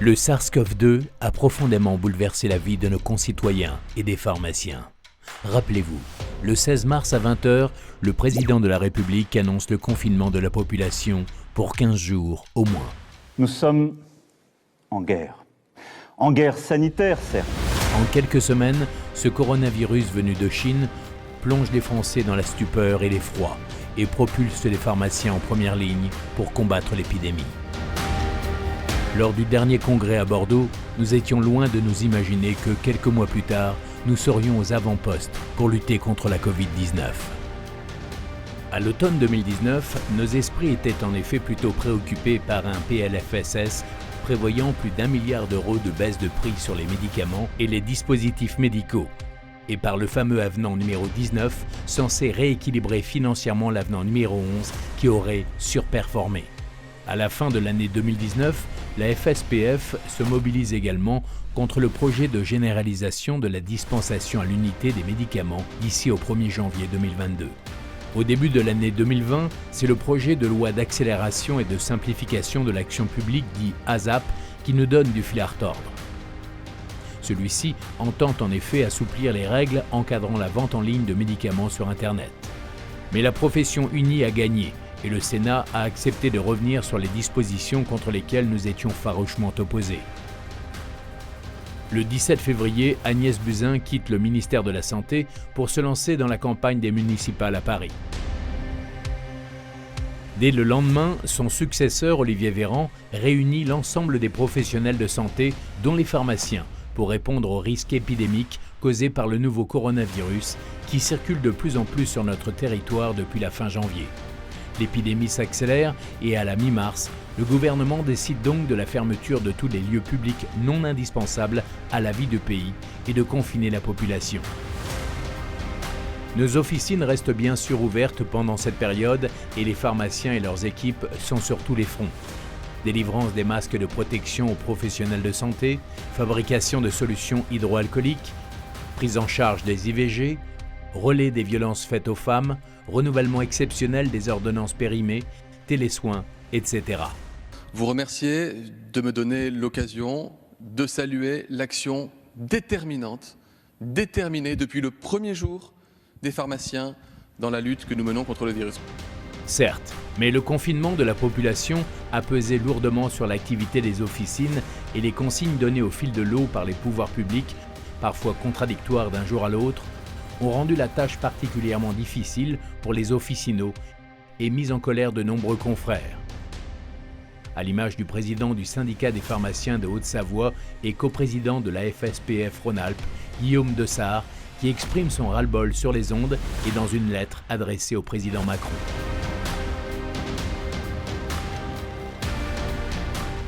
Le SARS-CoV-2 a profondément bouleversé la vie de nos concitoyens et des pharmaciens. Rappelez-vous, le 16 mars à 20h, le président de la République annonce le confinement de la population pour 15 jours au moins. Nous sommes en guerre. En guerre sanitaire, certes. En quelques semaines, ce coronavirus venu de Chine plonge les Français dans la stupeur et l'effroi et propulse les pharmaciens en première ligne pour combattre l'épidémie. Lors du dernier congrès à Bordeaux, nous étions loin de nous imaginer que quelques mois plus tard, nous serions aux avant-postes pour lutter contre la Covid-19. À l'automne 2019, nos esprits étaient en effet plutôt préoccupés par un PLFSS prévoyant plus d'1 milliard d'euros de baisse de prix sur les médicaments et les dispositifs médicaux, et par le fameux avenant numéro 19, censé rééquilibrer financièrement l'avenant numéro 11 qui aurait surperformé. À la fin de l'année 2019, la FSPF se mobilise également contre le projet de généralisation de la dispensation à l'unité des médicaments d'ici au 1er janvier 2022. Au début de l'année 2020, c'est le projet de loi d'accélération et de simplification de l'action publique dit ASAP qui nous donne du fil à retordre. Celui-ci entend en effet assouplir les règles encadrant la vente en ligne de médicaments sur Internet. Mais la profession unie a gagné et le Sénat a accepté de revenir sur les dispositions contre lesquelles nous étions farouchement opposés. Le 17 février, Agnès Buzyn quitte le ministère de la Santé pour se lancer dans la campagne des municipales à Paris. Dès le lendemain, son successeur, Olivier Véran, réunit l'ensemble des professionnels de santé, dont les pharmaciens, pour répondre aux risques épidémiques causés par le nouveau coronavirus qui circule de plus en plus sur notre territoire depuis la fin janvier. L'épidémie s'accélère et à la mi-mars, le gouvernement décide donc de la fermeture de tous les lieux publics non indispensables à la vie du pays et de confiner la population. Nos officines restent bien sûr ouvertes pendant cette période et les pharmaciens et leurs équipes sont sur tous les fronts. Délivrance des masques de protection aux professionnels de santé, fabrication de solutions hydroalcooliques, prise en charge des IVG, relais des violences faites aux femmes, renouvellement exceptionnel des ordonnances périmées, télésoins, etc. Vous remercier de me donner l'occasion de saluer l'action déterminée depuis le premier jour des pharmaciens dans la lutte que nous menons contre le virus. Certes, mais le confinement de la population a pesé lourdement sur l'activité des officines et les consignes données au fil de l'eau par les pouvoirs publics, parfois contradictoires d'un jour à l'autre, ont rendu la tâche particulièrement difficile pour les officinaux et mis en colère de nombreux confrères. À l'image du président du syndicat des pharmaciens de Haute-Savoie et coprésident de la FSPF Rhône-Alpes, Guillaume Dessart, qui exprime son ras-le-bol sur les ondes et dans une lettre adressée au président Macron.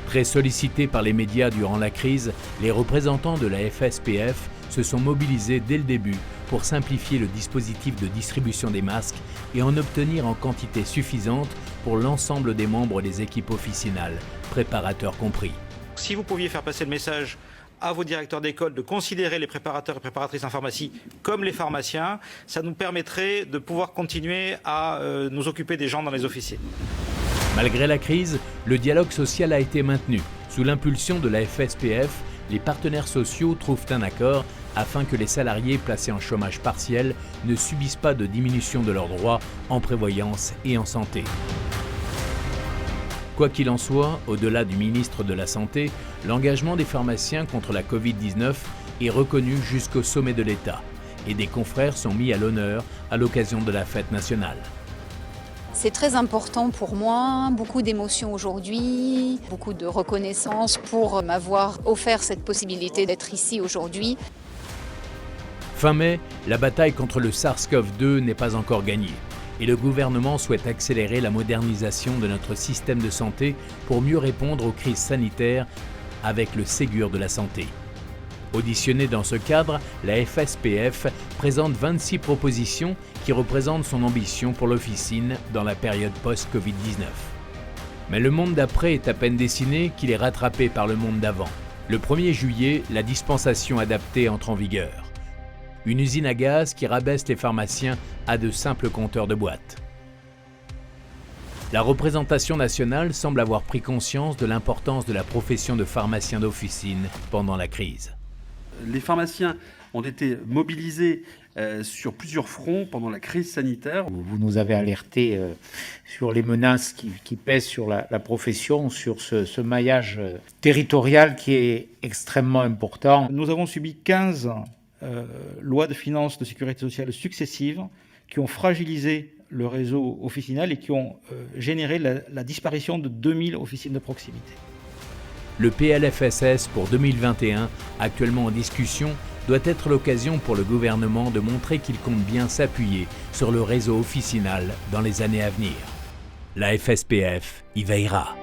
Très sollicités par les médias durant la crise, les représentants de la FSPF se sont mobilisés dès le début pour simplifier le dispositif de distribution des masques et en obtenir en quantité suffisante pour l'ensemble des membres des équipes officinales, préparateurs compris. Si vous pouviez faire passer le message à vos directeurs d'école de considérer les préparateurs et préparatrices en pharmacie comme les pharmaciens, ça nous permettrait de pouvoir continuer à nous occuper des gens dans les officines. Malgré la crise, le dialogue social a été maintenu. Sous l'impulsion de la FSPF, les partenaires sociaux trouvent un accord afin que les salariés placés en chômage partiel ne subissent pas de diminution de leurs droits en prévoyance et en santé. Quoi qu'il en soit, au-delà du ministre de la Santé, l'engagement des pharmaciens contre la Covid-19 est reconnu jusqu'au sommet de l'État et des confrères sont mis à l'honneur à l'occasion de la fête nationale. C'est très important pour moi, beaucoup d'émotions aujourd'hui, beaucoup de reconnaissance pour m'avoir offert cette possibilité d'être ici aujourd'hui. Fin mai, la bataille contre le SARS-CoV-2 n'est pas encore gagnée et le gouvernement souhaite accélérer la modernisation de notre système de santé pour mieux répondre aux crises sanitaires avec le Ségur de la santé. Auditionnée dans ce cadre, la FSPF présente 26 propositions qui représentent son ambition pour l'officine dans la période post-Covid-19. Mais le monde d'après est à peine dessiné qu'il est rattrapé par le monde d'avant. Le 1er juillet, la dispensation adaptée entre en vigueur. Une usine à gaz qui rabaisse les pharmaciens à de simples compteurs de boîtes. La représentation nationale semble avoir pris conscience de l'importance de la profession de pharmacien d'officine pendant la crise. Les pharmaciens ont été mobilisés sur plusieurs fronts pendant la crise sanitaire. Vous nous avez alerté sur les menaces qui pèsent sur la profession, sur ce maillage territorial qui est extrêmement important. Nous avons subi 15 lois de finances de sécurité sociale successives qui ont fragilisé le réseau officinal et qui ont généré la disparition de 2000 officines de proximité. Le PLFSS pour 2021, actuellement en discussion, doit être l'occasion pour le gouvernement de montrer qu'il compte bien s'appuyer sur le réseau officinal dans les années à venir. La FSPF y veillera.